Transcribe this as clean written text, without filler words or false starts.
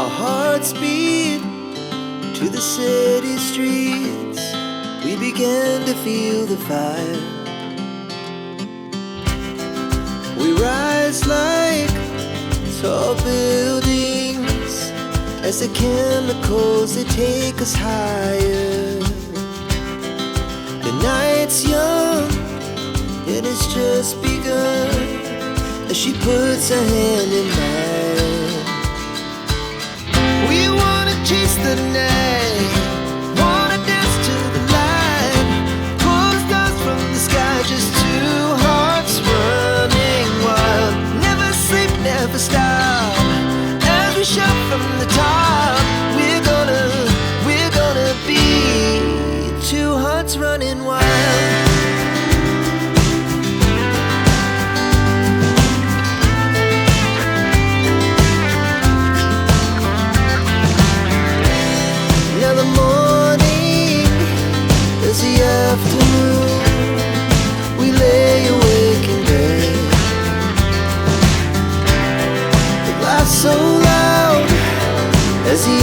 Our hearts beat to the city streets. We began to feel the fire. We rise like tall buildings as the chemicals, they take us higher. The night's young, it has just begun, as she puts her hand in mine. We wanna chase the night, wanna dance to the light, pull the stars from the sky, just two hearts running wild. Never sleep, never stop, as we shout from the top. We're gonna be two hearts running wild. Now the morning is the afternoon. We lay awake in bed. The laughs so loud as the